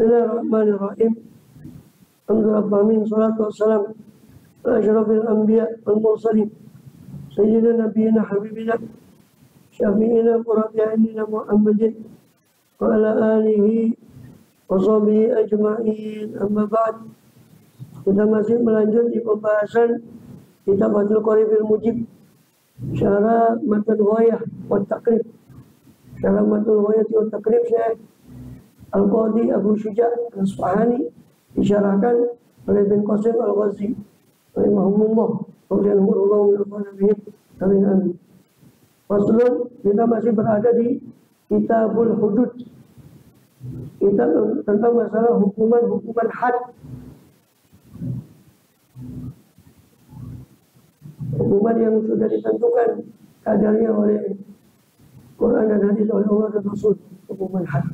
Bismillahirrahmanirrahim. Alhamdulillah, salatu wassalam ala asyrafil anbiya wal mursalin sayyidina nabiyina habibina syafi'ina qurrati a'yunina Muhammadin wa ala alihi wa sahbihi ajma'in. Amma ba'd. Kita masih melanjut di pembahasan kitab Fathul Qorib bil Mujib, syarah Matnul Ghayah wa Taqrib. Syarah Matnul Ghayah wa Taqrib Syekh Al-Qadhi Abu Syuja' Al-Asfahani, disyarahkan oleh bin Qasim Al-Ghazi rahimahumullah radhiyallahu anhu. Faslun, kita masih berada di Kitabul Hudud. Kita tentang masalah hukuman had. Hukuman yang sudah ditentukan kadarnya oleh Quran dan hadis, oleh Allah dan Rasul, hukuman had.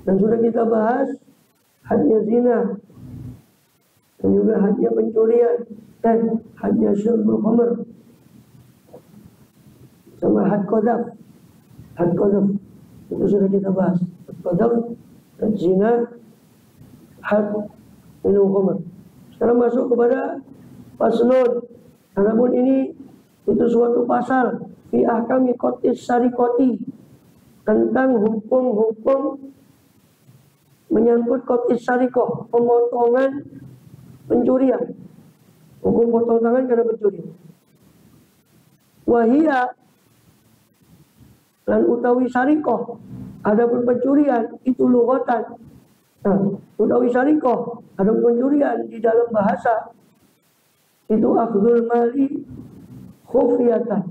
Dan sudah kita bahas hadnya zina, dan juga hadnya pencurian, dan hadnya syurbul khamr, sama had qadzaf. Had qadzaf itu sudah kita bahas. Had qadzaf dan zina, had minum khamr. Sekarang masuk kepada faslun. Adapun ini itu suatu pasal fi ahkami qatis sariqati, tentang hukum-hukum menyangkut qatis sariqah, pemotongan pencurian. Hukum potong tangan karena pencuri. Wahia, dan utawi sariqah, adapun pencurian itu lughatan. Nah, utawi sariqah, adapun pencurian di dalam bahasa itu akhdul mali khufiyatan,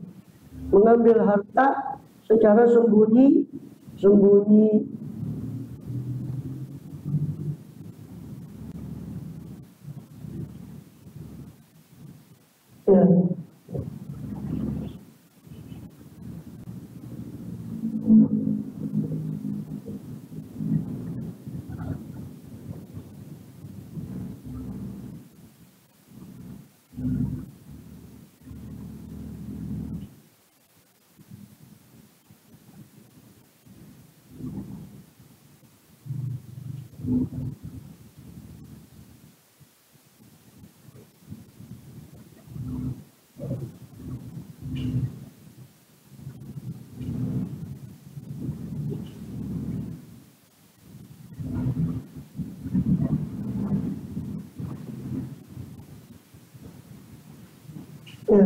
mengambil harta secara sembunyi-sembunyi. Ya. Ya.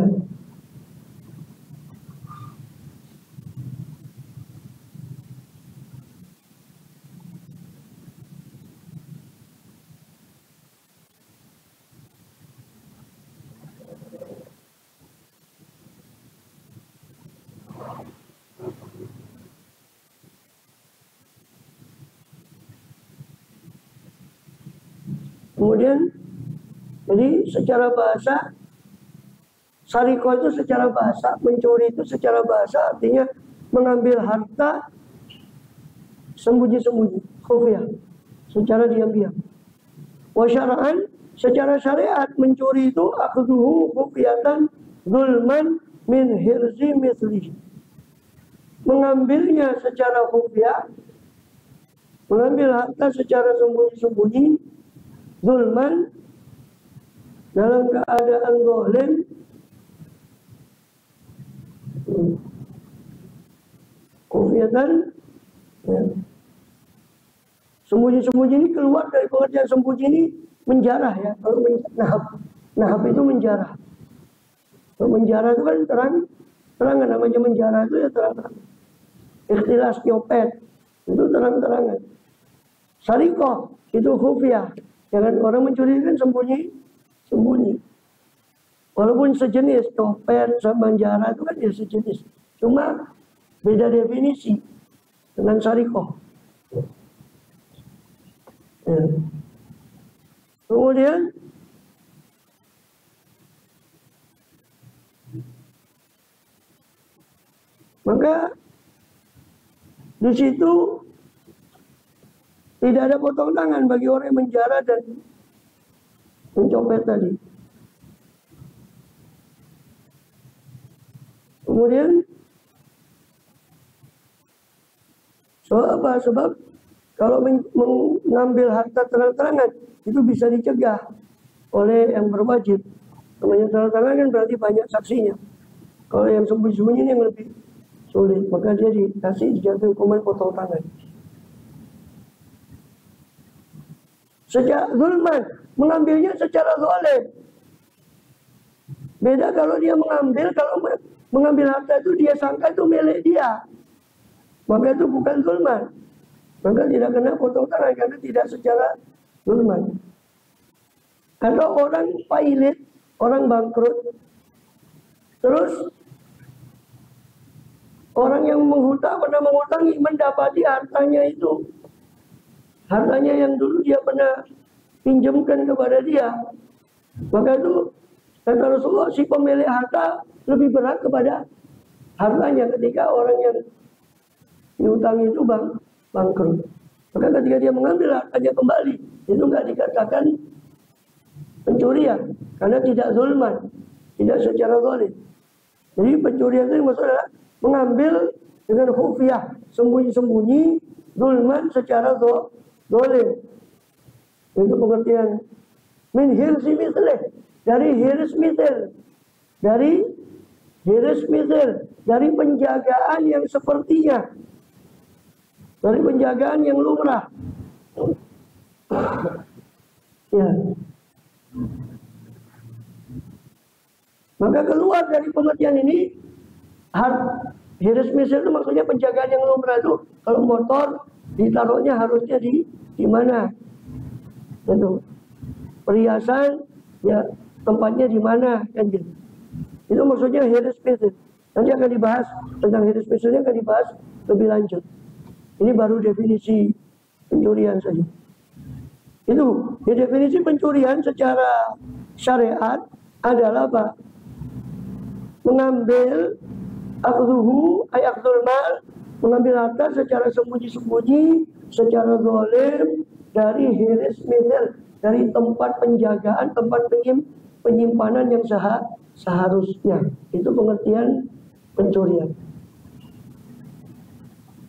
Kemudian, jadi secara bahasa, sariqah itu secara bahasa, mencuri itu secara bahasa artinya mengambil harta sembunyi-sembunyi, khufiyah, secara diam-diam. Wa syara'an, secara syariat mencuri itu akhduhu khufiyatan zulman min hirzi mithlihi, mengambilnya secara khufiyah, mengambil harta secara sembunyi-sembunyi, zulman, dalam keadaan zalim, khufiyatan, ya. Sembunyi-sembunyi ini keluar dari pengertian sembunyi ini menjarah, ya. Kalau nahab itu menjarah. Kalau menjarah itu kan terang-terangan, namanya menjarah itu ya terang-terangan. Ikhtilas, nyopet, itu terang-terangan. Sariqah itu khufiyah. Jangan orang mencuri kan sembunyi. Walaupun sejenis, copet sama menjarah itu kan ya sejenis. Cuma beda definisi dengan sariqah. Ya. Kemudian maka di situ tidak ada potong tangan bagi orang yang menjarah dan mencopet tadi. Kemudian sebab kalau mengambil harta terang-terangan itu bisa dicegah oleh yang berwajib. Namanya terang-terangan kan berarti banyak saksinya. Kalau yang sembunyi-sembunyi ini yang lebih sulit, maka dia dijatuhi hukuman potong tangan. Secara zulman, mengambilnya secara zalim. Beda kalau dia mengambil harta itu dia sangka itu milik dia, maka itu bukan zulman, maka tidak kena potong tangan karena tidak secara zulman. Kalau orang pailit, orang bangkrut, terus orang yang pernah menghutangi mendapati hartanya itu, hartanya yang dulu dia pernah pinjamkan kepada dia, maka itu kata Rasulullah, si pemilik harta lebih berat kepada hartanya ketika orang yang dihutangi itu bangkrut. Maka ketika dia mengambil hartanya kembali, itu nggak dikatakan pencurian, karena tidak zulman, tidak secara zalim. Jadi pencurian itu maksudnya mengambil dengan khufiyah, sembunyi-sembunyi, zulman secara zalim. Itu pengertian min hirsi mithlih, dari hirs mithil, dari hirs mithil, dari penjagaan yang sepertinya, dari penjagaan yang lumrah. Ya. Maka keluar dari pengertian ini, hirs mithil itu maksudnya penjagaan yang lumrah itu. Kalau motor ditaruhnya harusnya di mana? Itu perhiasan ya tempatnya di mana kan gitu. Itu maksudnya hirs mithil. Nanti akan dibahas tentang hirs mithilnya, akan dibahas lebih lanjut. Ini baru definisi pencurian saja. Itu definisi pencurian secara syariat adalah apa? Mengambil akhdhuhu ay akhdhul mal, mengambil harta secara sembunyi-sembunyi, secara zalim dari hirs mithil, dari tempat penjagaan, tempat penyimpanan yang seharusnya. Itu pengertian pencurian.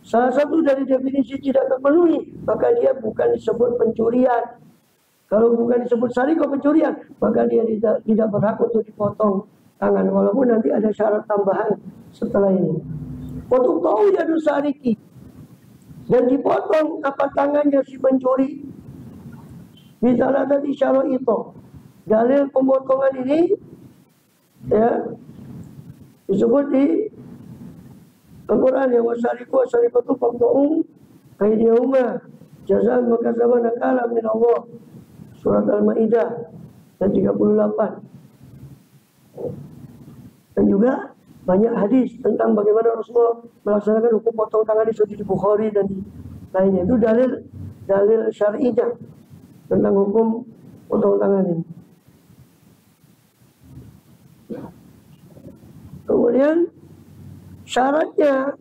Salah satu dari definisi tidak terpenuhi, maka dia bukan disebut pencurian. Kalau bukan disebut sariko pencurian, maka dia tidak berhak untuk dipotong tangan, walaupun nanti ada syarat tambahan setelah ini. Untuk tahu yadu sariki, dan dipotong apa tangannya si pencuri, misalnya tadi syarat itu. Dalil pemotongan ini ya disebut di Al-Quran ya, wasariku tu faqta'u aydiyahuma jazaan makasaba nakala min Allah, surat Al-Maidah ayat 38. Dan juga banyak hadis tentang bagaimana Rasulullah melaksanakan hukum potong tangan di Bukhari dan di lainnya. Itu dalil syar'inya tentang hukum potong tangan ini. Kemudian syaratnya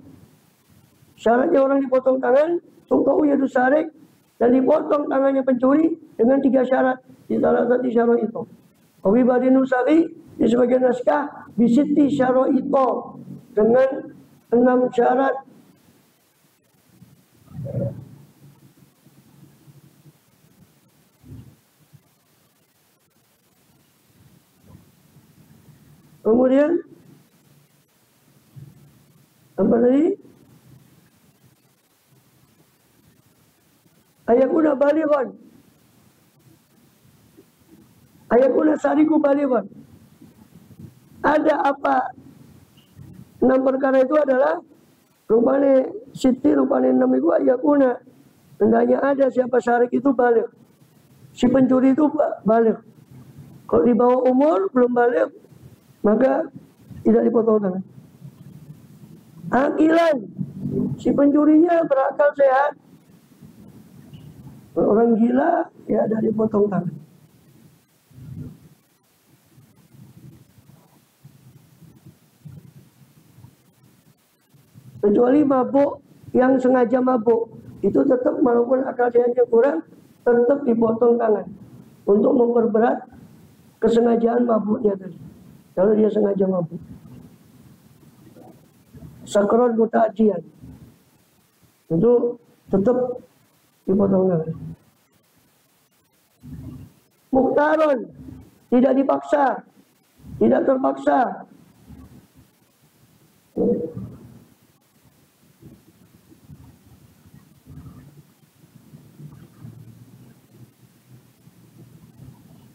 orang dipotong tangan, tuqau yadu sarik, dan dipotong tangannya pencuri dengan 3 syarat. Di salah satu syarat itu. Wabi badinu sari, di sebagian naskah bisiti syarat itu dengan 6 syarat. Kemudian apa tadi? Ayakuna balighan. Ayakuna sariku balighan. Ada apa? 6 perkara itu adalah rupanya siti, rupanya 6 itu ayakuna. Hendaknya ada siapa syarik itu baligh. Si pencuri itu baligh. Kalau di bawah umur belum baligh, maka tidak dipotong tangan. Akilan, si pencurinya berakal sehat. Orang gila ya dari potong tangan. Kecuali mabuk, yang sengaja mabuk, itu tetap walaupun akal sehatnya kurang, tetap dipotong tangan untuk memperberat kesengajaan mabuknya tadi. Kalau dia sengaja mabuk. Sakron muta'adian, itu tetap dipotong tangan. Mukhtaron, tidak dipaksa, tidak terpaksa.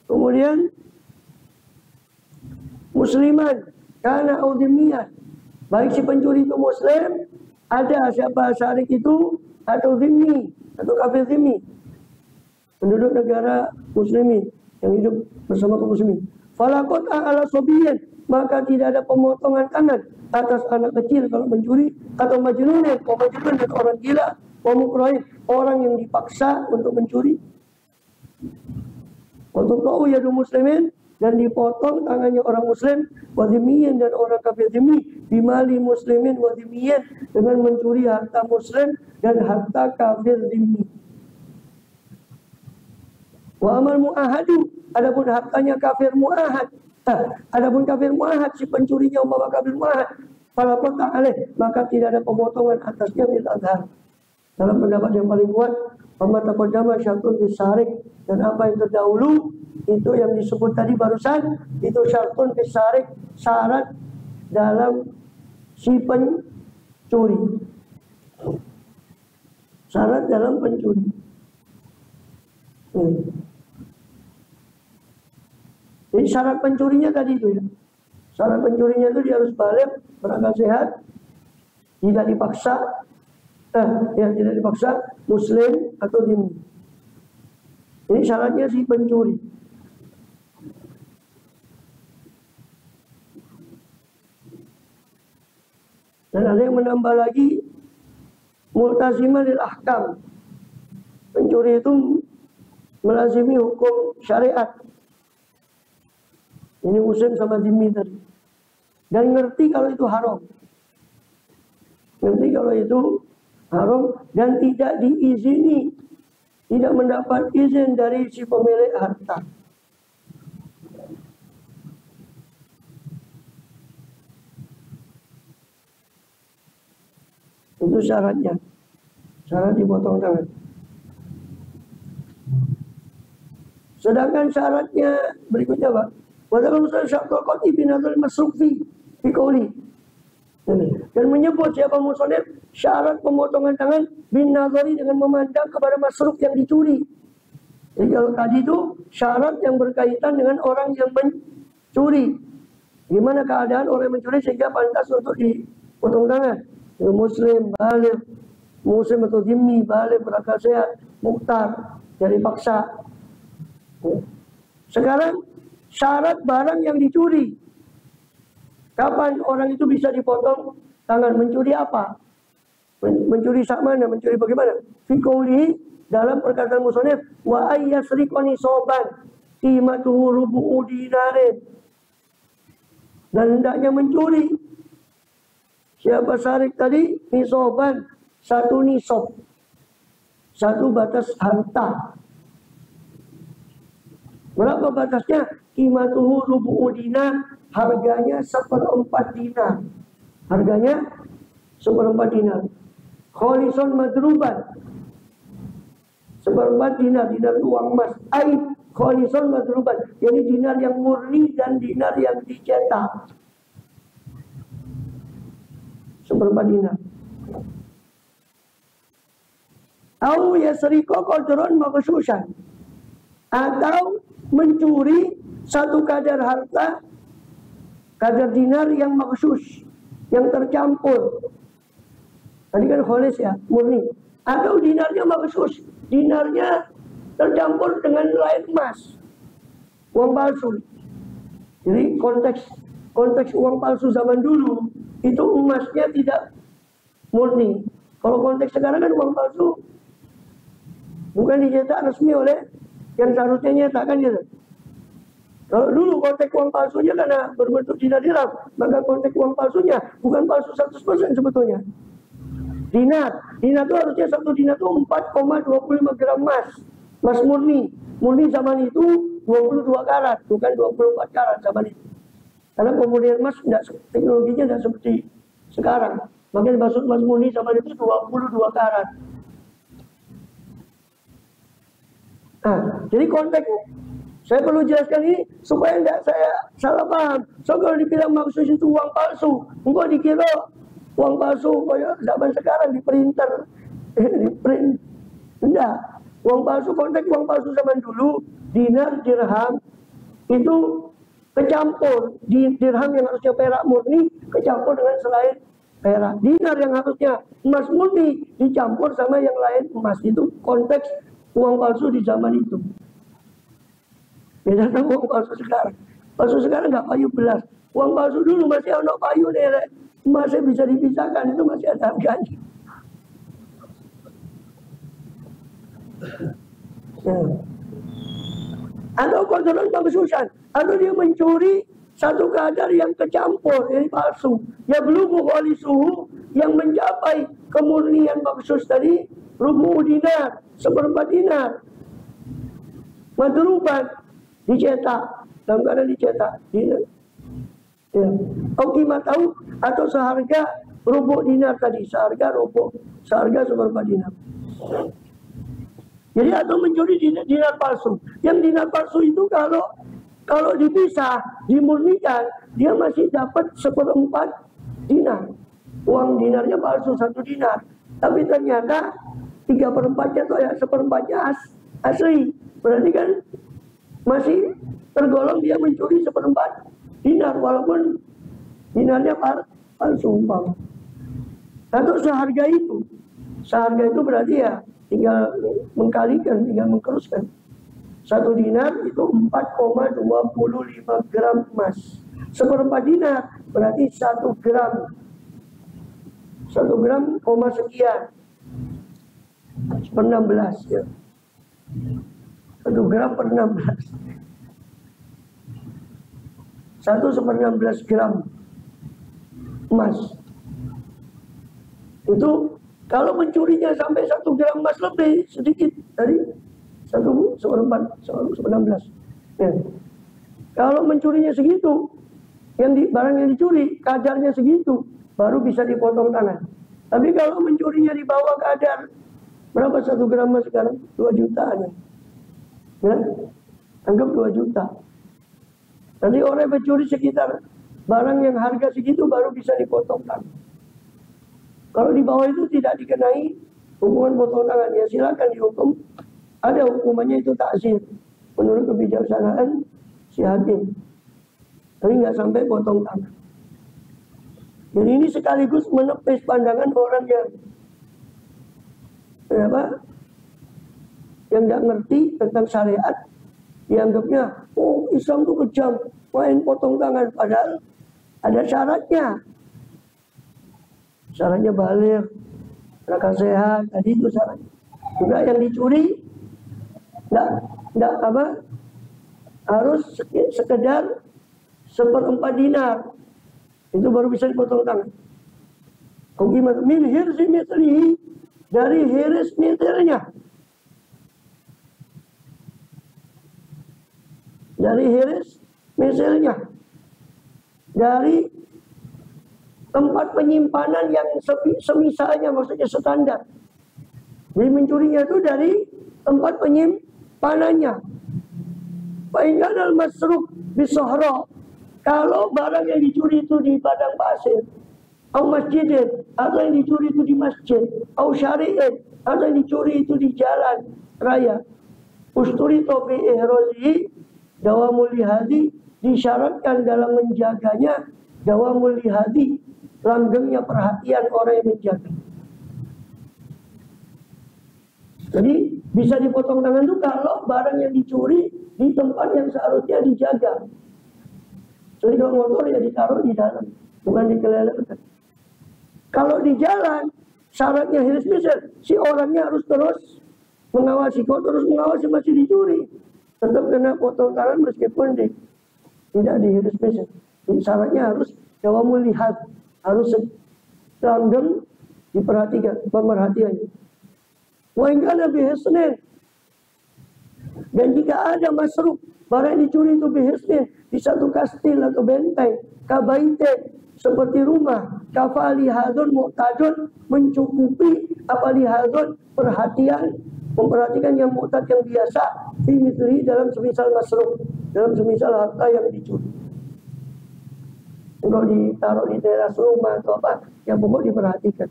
Kemudian musliman karena audimiyah, baik si pencuri itu muslim, ada siapa syarik itu, atau zimmi, atau kafir zimmi, penduduk negara muslimi yang hidup bersama kaum muslimin. Falakot ala sobiyin, maka tidak ada pemotongan tangan atas anak kecil kalau mencuri, atau majnunin, atau orang gila, mukrohin, orang yang dipaksa untuk mencuri. Untuk kau ya muslimin, dan dipotong tangannya orang muslim, wadimiyin dan orang kafir zimmi, bimali muslimin wadimiyin, dengan mencuri harta muslim dan harta kafir zimmi. Wa amal mu'ahadu, adapun hartanya kafir mu'ahad, adapun kafir mu'ahad, si pencurinya umpama kafir mu'ahad, fala qata alaih, maka tidak ada pemotongan atasnya bil azhar. Dalam pendapat yang paling kuat, Muhammad taqaddama syartun bisarik, dan apa yang terdahulu itu yang disebut tadi barusan itu syartun bisarik, syarat dalam si pencuri, syarat dalam pencuri. Jadi syarat pencurinya tadi itu ya, syarat pencurinya itu dia harus balik, berakal sehat, tidak dipaksa, tidak dipaksa, muslim atau zimmi. Ini syaratnya si pencuri. Dan ada yang menambah lagi multazimah lil ahkam. Pencuri itu melazimi hukum syariat. Ini muslim sama zimmi tadi. Dan ngerti kalau itu haram. Ngerti kalau itu haram dan tidak diizini, tidak mendapat izin dari si pemilik harta. Itu syaratnya. Syarat dipotong tangan. Sedangkan syaratnya berikutnya Pak. Wadakal usaha syakul qati binadul masrufi fi qawli. Dan menyebut siapa musonif syarat pemotongan tangan bin nazari dengan memandang kepada masruf yang dicuri. Jadi kalau tadi itu syarat yang berkaitan dengan orang yang mencuri. Gimana keadaan orang yang mencuri sehingga pantas untuk dipotong tangan? Muslim, baligh, muslim atau zimmi, baligh, berakal sehat, mukhtar, jadi paksa. Sekarang syarat barang yang dicuri. Kapan orang itu bisa dipotong tangan? Mencuri apa? Mencuri sak mana? Mencuri bagaimana? Fi qouli, dalam perkataan musonif, wa ayyasriqani soban qimatuhu rubu'u dinarin. Dan hendaknya mencuri. Siapa syarik tadi? Nisoban, satu nisob, satu batas harta. Berapa batasnya? Qimatuhu rubu'u dinar, harganya 1/4 dinar. Harganya 1/4 dinar. Kholisun madruban, 1/4 dinar, dinar uang emas. Aib kholisun madruban, jadi dinar yang murni dan dinar yang dicetak. 1/4 dinar. Au yasriqo qadron maghsyushan, atau mencuri satu kadar harta, kadar dinar yang maghsyus, yang tercampur. Tadi kan kholis ya, murni. Atau dinarnya maghsyus, dinarnya tercampur dengan lain emas, uang palsu. Jadi konteks uang palsu zaman dulu itu emasnya tidak murni. Kalau konteks sekarang kan uang palsu bukan dicetak resmi oleh yang seharusnya nyatakan gitu. Kalau dulu konteks uang palsunya karena berbentuk dinar dirham, maka konteks uang palsunya bukan palsu 100% sebetulnya. Dinar itu harusnya satu dinar itu 4,25 gram emas, emas murni. Murni zaman itu 22 karat, bukan 24 karat zaman itu. Karena pemurnian emas teknologinya tidak seperti sekarang. Makanya maksud emas murni zaman itu 22 karat. Nah, jadi konteks saya perlu jelaskan ini supaya tidak saya salah paham. So kalau dibilang maksud itu uang palsu, enggak dikira uang palsu kayak zaman sekarang di printer, di print. Enggak. Uang palsu, konteks uang palsu zaman dulu, dinar, dirham itu kecampur. Dirham yang harusnya perak murni kecampur dengan selain perak. Dinar yang harusnya emas murni dicampur sama yang lain emas. Itu konteks uang palsu di zaman itu. Beda sama uang palsu sekarang. Palsu sekarang nggak payu belas. Uang palsu dulu masih ada payu nih, masih bisa dipisahkan, itu masih ada harganya. Atau kontrol pengkhususan, atau dia mencuri satu kadar yang kecampur, yang palsu. Ya belum wali suhu yang mencapai kemurnian maksus tadi, rubu dinar, 1/4 dinar. Madruban dicetak, dalam keadaan dicetak dinar. Ya. Qimah tahu atau seharga rubu dinar tadi, seharga 1/4 dinar. Jadi atau mencuri dinar palsu. Yang dinar palsu itu kalau dipisah, dimurnikan, dia masih dapat 1/4 dinar. Uang dinarnya palsu 1 dinar. Tapi ternyata 3/4-nya atau ya 1/4-nya asli. Berarti kan masih tergolong dia mencuri 1/4 dinar walaupun dinarnya palsu umpama. Atau seharga itu. Seharga itu berarti ya tinggal mengkalikan, tinggal mengkeruskan. 1 dinar itu 4,25 gram emas. 1/4 dinar berarti 1 gram. 1 gram, sekian. 16 ya. 1 gram per 16. 1/16 gram emas. Itu kalau mencurinya sampai 1 gram emas lebih sedikit dari 1/16. Ya. Kalau mencurinya segitu, barang yang dicuri kadarnya segitu, baru bisa dipotong tangan. Tapi kalau mencurinya di bawah kadar, berapa 1 gram emas sekarang? 2 jutaan. Ya. Anggap 2 juta. Nanti orang mencuri sekitar barang yang harga segitu baru bisa dipotong tangan. Kalau di bawah itu tidak dikenai hukuman potong tangan, ya silakan dihukum. Ada hukumannya itu takzir menurut kebijaksanaan si hakim. Tapi nggak sampai potong tangan. Jadi ini sekaligus menepis pandangan orang yang yang nggak ngerti tentang syariat. Dianggapnya, oh Islam itu kejam, main potong tangan. Padahal ada syaratnya. Syaratnya balik, akal sehat, tadi itu syaratnya. Juga yang dicuri, harus sekedar 1/4 dinar. Itu baru bisa dipotong tangan. Gimana? Min hirsi mitlihi, dari hiris mitilnya. Dari hiris misalnya. Dari tempat penyimpanan yang semisalnya, maksudnya standar. Jadi mencurinya itu dari tempat penyimpanannya. Fa'inkan al-masruk bisohro. Kalau barang yang dicuri itu di padang pasir, atau masjidin, atau yang dicuri itu di masjid, atau syari'in, atau yang dicuri itu di jalan raya. Usturi tobi ihrozi, dawamul lihadi, disyaratkan dalam menjaganya, dawamul lihadi, langgengnya perhatian orang yang menjaga. Jadi bisa dipotong tangan itu kalau barang yang dicuri di tempat yang seharusnya dijaga. Jadi kalau motor ya ditaruh di dalam, bukan dikelelekan. Kalau di jalan, syaratnya hiris misal, si orangnya harus terus mengawasi. Kalau terus mengawasi masih dicuri, tetap kena potong tangan meskipun tidak dihiris misal. Syaratnya harus dawamul lihat, harus langgeng diperhatikan, pemerhatiannya. Wa in kana bihisnin, dan jika ada masruk, barang yang dicuri itu bihisnin, di satu kastil atau benteng, kabaiten, seperti rumah, kafali hadun mu'tadun, mencukupi apalihadun perhatian memperhatikan yang mu'tad, yang biasa, fi mithlihi, dalam semisal masruq, dalam semisal harta yang dicuri. Kalau ditaruh di teras rumah atau apa, yang pokok diperhatikan.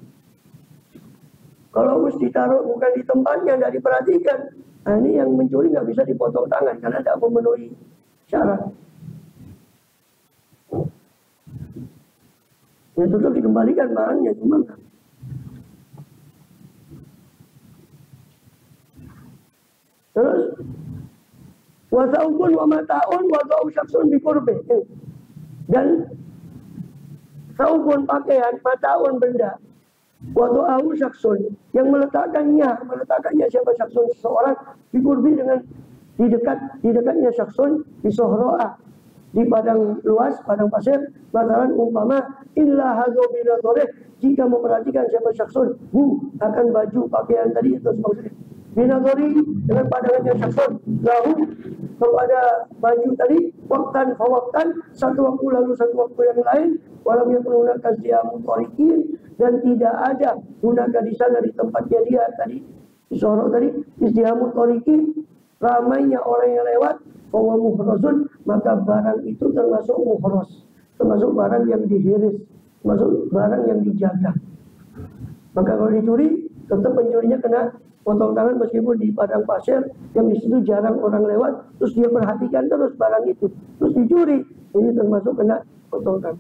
Kalau harus ditaruh bukan di tempatnya, tidak diperhatikan, nah ini yang mencuri nggak bisa dipotong tangan karena tidak memenuhi syarat. Ya tetap dikembalikan barangnya, cuma nggak. Terus wasaupun wa mataun wa ta'u syaksun bikurbe, dan saupun pakaian, mataun benda, wa ta'u syaksun, yang meletakkannya siapa syaksun, seseorang, bikurbi, dengan di dekatnya syaksun, di sohroa, di padang luas, padang pasir, bakaran umpama illa hadho binadoreh, jika memperhatikan siapa syaksun akan baju pakaian tadi, itu maksudnya binadori, dengan pandangannya syaksun lahu kepada baju tadi, waktan fawaktan, satu waktu lalu satu waktu yang lain, walau yang menggunakan diamu torikin, dan tidak ada gunakan di sana di tempatnya dia tadi, di sorok tadi, istihamu torikin, ramainya orang yang lewat, bahwa muhrozun, maka barang itu termasuk muhroz, termasuk barang yang dihiris, termasuk barang yang dijaga. Maka kalau dicuri, tetap pencurinya kena potong tangan meskipun di padang pasir yang di situ jarang orang lewat, terus dia perhatikan terus barang itu, terus dicuri, ini termasuk kena potong tangan.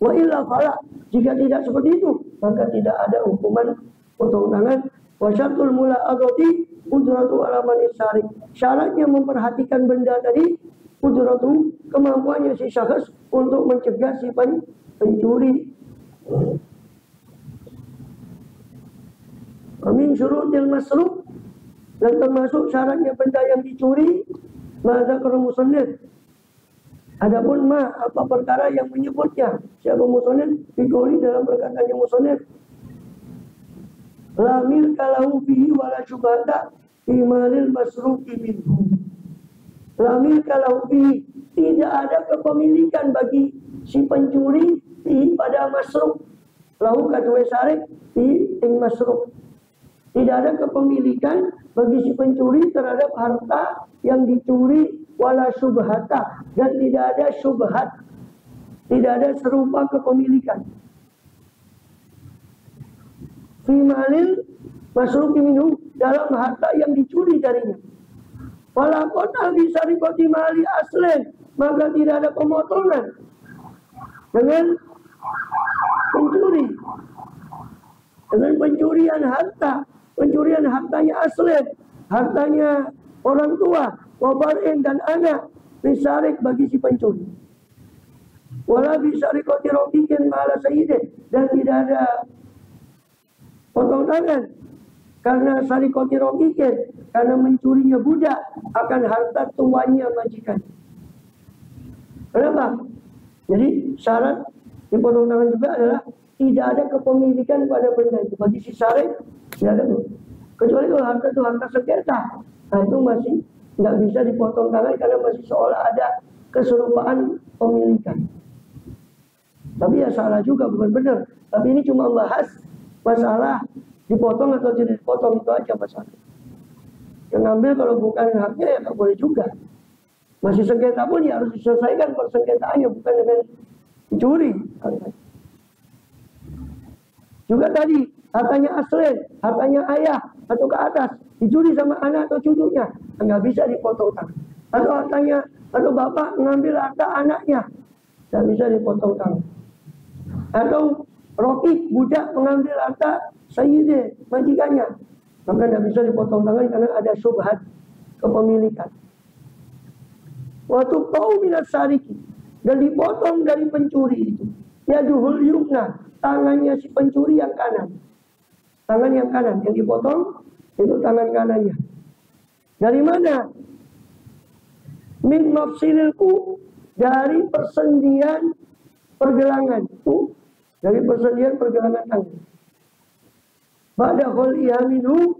Wa illa fala, jika tidak seperti itu, maka tidak ada hukuman potong tangan. Wa syartul mula adoti udratu alaman isyarik, syaratnya memperhatikan benda tadi, udratu, kemampuannya si syakhs untuk mencegah si pencuri. Amin syurutil masruq, dan termasuk syaratnya benda yang dicuri, maka kalau musannif, adapun apa perkara yang menyebutnya siapa musannif, dikoli dalam perkataannya musannif, la milka lahu fihi wala syubhata fi malil masruqi minhu. La milka lahu fihi, tidak ada kepemilikan bagi si pencuri pada masruq, lahu kadwe sarik fi ing masruq. Tidak ada kepemilikan bagi si pencuri terhadap harta yang dicuri, wala syubhata, dan tidak ada syubhat, tidak ada serupa kepemilikan. Fi malil masruqi minhu, dalam harta yang dicuri darinya. Wala qata bi sarikati mali aslen, maka tidak ada pemotongan dengan pencuri, dengan pencurian harta. Pencurian hartanya aslen, hartanya orang tua, wabarin dan anak, bisarik bagi si pencuri. Wala bisarikoti rokikin ma'ala sayyidin, dan tidak ada potong tangan karena sarikoti rokikin, karena mencurinya budak akan harta tuannya majikan. Kenapa? Jadi syarat dipotong tangan juga adalah tidak ada kepemilikan pada benda itu. Bagi si sarik tidak ada, kecuali kalau harta itu harta sengketa, nah itu masih tidak bisa dipotong tangan karena masih seolah ada keserupaan pemilikan. Tapi ya salah juga, bukan benar. Tapi ini cuma bahas masalah dipotong atau tidak dipotong, itu aja masalah. Yang ngambil kalau bukan haknya ya nggak boleh juga. Masih sengketa pun ya harus diselesaikan persengketaannya, bukan dengan mencuri. Juga tadi hartanya aslen, hartanya ayah atau ke atas, dicuri sama anak atau cucunya, nggak bisa dipotong tangan. Atau hartanya, atau bapak mengambil harta anaknya, nggak bisa dipotong tangan. Atau rokik, budak mengambil harta sayyideh, majikannya, maka nggak bisa dipotong tangan karena ada syubhat kepemilikan. Waktu kau minat sariki, dan dipotong dari pencuri itu, ya duhul yumna, tangannya si pencuri yang kanan. Tangan yang kanan, yang dipotong itu tangan kanannya. Dari mana? Min mafsililku, dari persendian pergelangan. Dari persendian pergelangan tangan. Ba'da khul'iha minhu,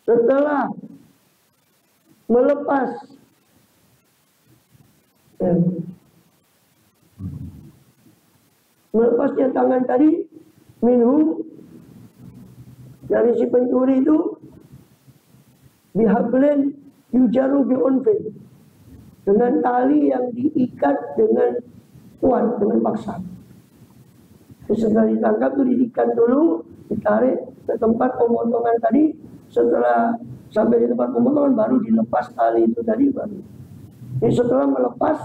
setelah melepas melepasnya tangan tadi, minhu, dari si pencuri itu, bihablin yujaru bi'unfin, dengan tali yang diikat dengan kuat, dengan paksa. Setelah ditangkap tuh diikat dulu, ditarik ke tempat pemotongan tadi. Setelah sampai di tempat pemotongan baru dilepas tali itu tadi baru. Jadi setelah melepas,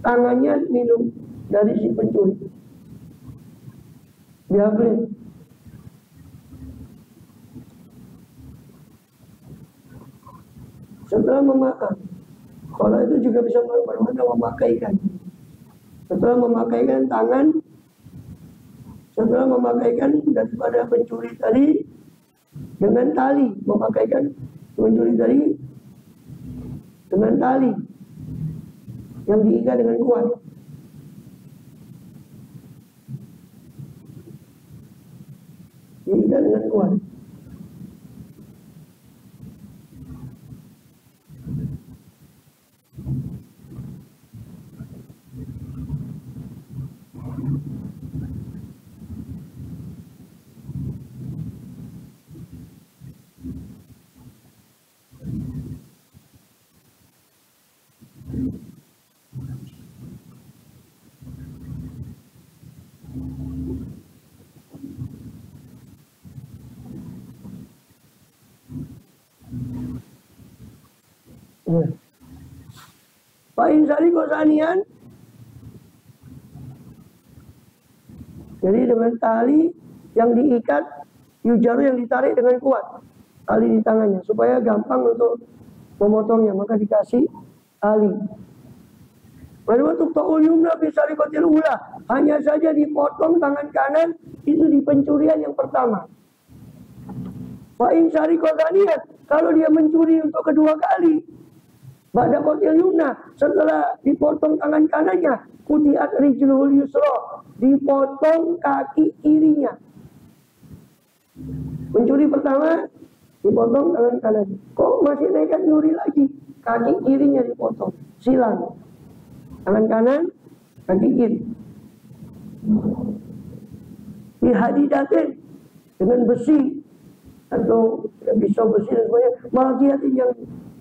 tangannya minum dari si pencuri. Diambil. Setelah memakan, kalau itu juga bisa bermakna memakaikan. Setelah memakaikan tangan, setelah memakaikan daripada pencuri tadi dengan tali, memakaikan pencuri tadi dengan tali yang diikat dengan kuat. Diikat dengan kuat. Fa'in sari kosanian, jadi dengan tali yang diikat, yujaru yang ditarik dengan kuat, tali di tangannya supaya gampang untuk memotongnya, maka dikasih tali. Untuk ta'ul yumna bisari kotil ula, hanya saja dipotong tangan kanan itu di pencurian yang pertama. Fa'in sari kosanian, kalau dia mencuri untuk kedua kali, ba'da kotil yumna, setelah dipotong tangan kanannya, kutiat rijlul yusra, dipotong kaki kirinya. Mencuri pertama, dipotong tangan kanan. Kok masih nekat nyuri lagi? Kaki kirinya dipotong, silang. Tangan kanan, kaki kiri. Dihadidatin dengan besi atau pisau besi dan sebagainya, maldiatin yang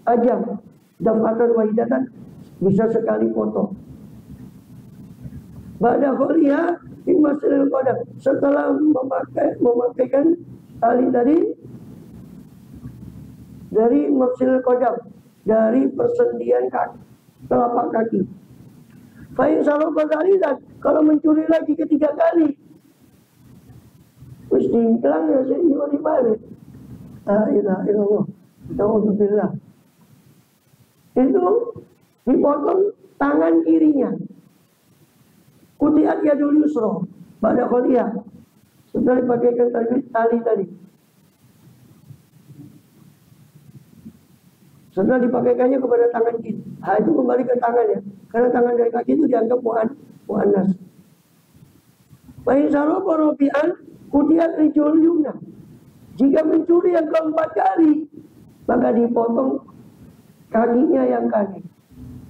tajam. Dafatan wahidatan, bisa sekali potong. Ba'da kholiha di masilil qadam, setelah memakaikan tali tadi dari masilil qadam, dari persendian kaki, telapak kaki. Fa'in saroba salisan, kalau mencuri lagi ketiga kali, wis dingklang ya sih dibalik. La ilaha illallah, na'udzubillah. Itu dipotong tangan kirinya. Kutiat yadul yusra ba'da kholiha, setelah dipakaikan tali tadi. Setelah dipakaikannya kepada tangan kiri, itu kembali ke tangannya, karena tangan dari kaki itu dianggap mu'annas. Fa'in saroba robi'an kutiat rijul yumna, jika mencuri yang keempat kali, maka dipotong kakinya yang kanan.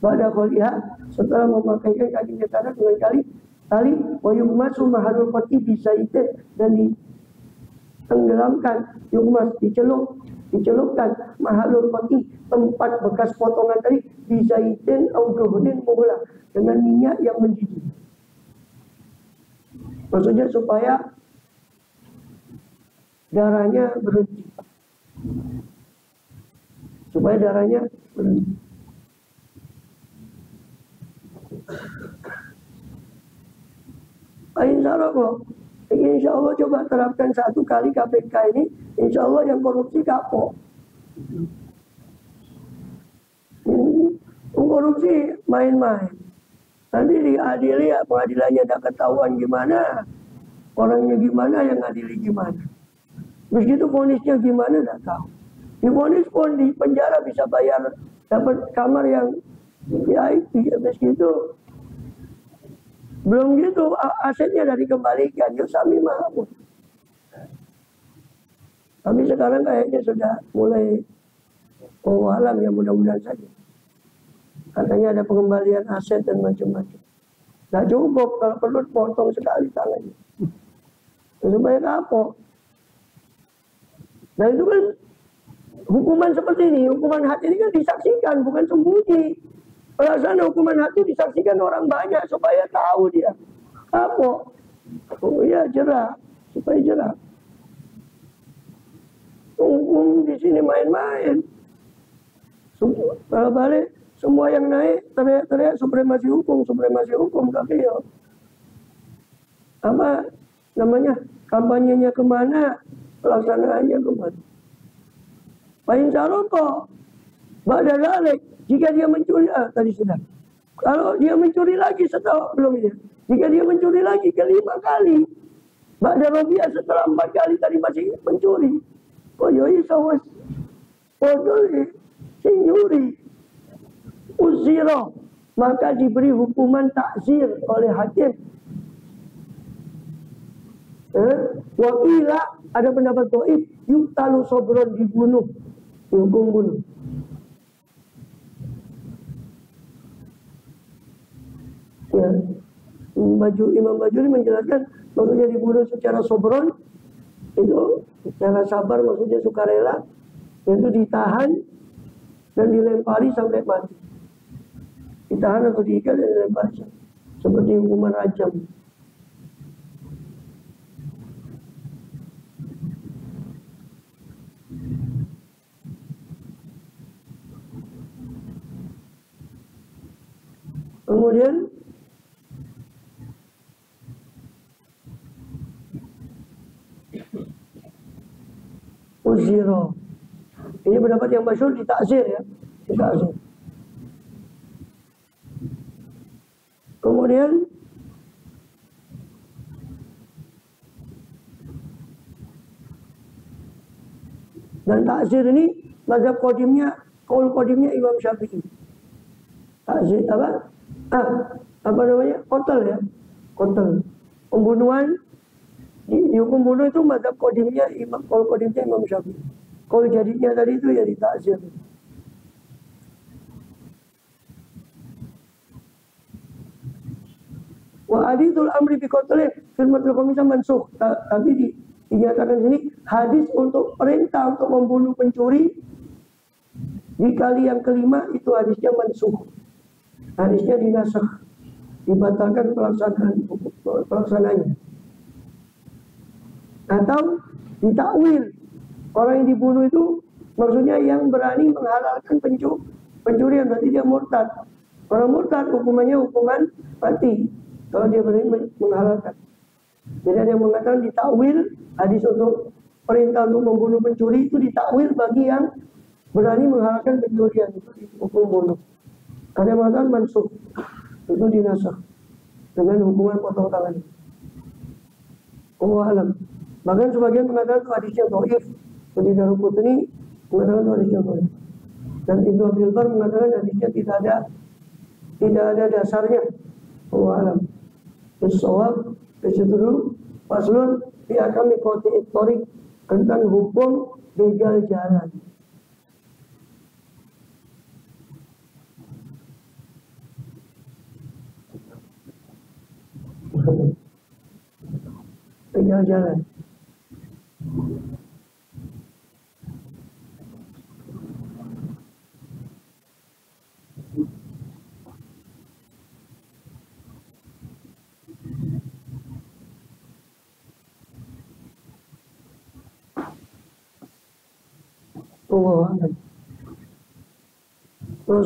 Ba'da kholiha, setelah memakaikan kakinya kanan dengan tali, wa yugmasu mahalul qati bisaitin, dan ditenggelamkan, yugmas, dicelupkan mahalul qati, tempat bekas potongan tadi, bisaitin au duhnin mughla, dengan minyak yang mendidih. Maksudnya supaya darahnya berhenti. Supaya darahnya berhenti. Insya Allah coba terapkan satu kali KPK ini, insya Allah yang korupsi kapok. Korupsi main-main. Nanti diadili ya, pengadilannya tidak ketahuan gimana, orangnya gimana, yang ngadili gimana. Begitu vonisnya gimana tidak tahu. Divonis pun di penjara bisa bayar, dapat kamar yang VIP, begitu. Belum gitu asetnya dari dikembalikan, yuk sami mahmud. Tapi sekarang kayaknya sudah mulai alam, ya mudah-mudahan saja. Katanya ada pengembalian aset dan macam-macam. Nah cukup, kalau perlu potong sekali tangannya. Supaya kapok. Nah itu kan hukuman seperti ini, hukuman had ini kan disaksikan, bukan sembunyi. Pelaksana hukuman had itu disaksikan orang banyak supaya tahu dia kapok. Oh ya, jerah, supaya jerah. Hukum di sini main-main. Kalau balik semua yang naik teriak-teriak supremasi hukum, tapi ya apa namanya, kampanyenya kemana, pelaksanaannya kemana. Paling saroko ba'da zalik, jika dia mencuri, tadi sudah. Kalau dia mencuri lagi setelah belum ini, jika dia mencuri lagi kelima kali, ba'da rabi'ah setelah 4 kali tadi masih mencuri, oh yoi sawas, si nyuri, uziro, maka diberi hukuman takzir oleh hakim. Wakila, ada pendapat dhaif, yuktalu sobron, dibunuh, dihukum bunuh. Ya, Imam Bajuri menjelaskan maksudnya dibunuh secara sobron itu secara sabar, maksudnya sukarela, yaitu ditahan dan dilempari sampai mati. Ditahan atau diikat dan dilempari seperti hukuman rajam. Kemudian uziro, ini pendapat yang masyhur di takzir ya, di takzir. Kemudian dan takzir ini mazhab kodimnya, kaul kodimnya Imam Syafi'i. Takzir apa namanya, kotel ya, kotel, pembunuhan, dihukum bunuh itu mazhab kodimnya kaul kodimnya Imam Syafi'i. Kaul jadinya tadi itu ya di takzir. Wa hadithul amri bi qatlih fil madlaqamisah mansukh. Tapi dinyatakan sini hadis untuk perintah untuk membunuh pencuri di kali yang kelima itu hadisnya mansukh. Hadisnya dinasakh, dibatalkan pelaksananya. Atau ditakwil, orang yang dibunuh itu maksudnya yang berani menghalalkan pencurian, berarti dia murtad. Orang murtad hukumannya hukuman mati kalau dia berani menghalalkan. Jadi ada yang mengatakan ditakwil, hadis untuk perintah untuk membunuh pencuri itu ditakwil bagi yang berani menghalalkan pencurian, itu hukum bunuh. Ada yang mengatakan mansukh, itu dinasakh dengan hukuman potong tangan. Allahu a'lam. Bahkan sebagian mengatakan itu hadisnya dhaif. Seperti Daruqutni mengatakan itu hadisnya dhaif. Dan Ibnu Abdul Bar mengatakan hadisnya tidak ada dasarnya. Allahu a'lam. As-shawab dulu faslun fi ahkami qati'it thariq, tentang hukum begal jalan. Begal jalan. Allahu a'lam. Wa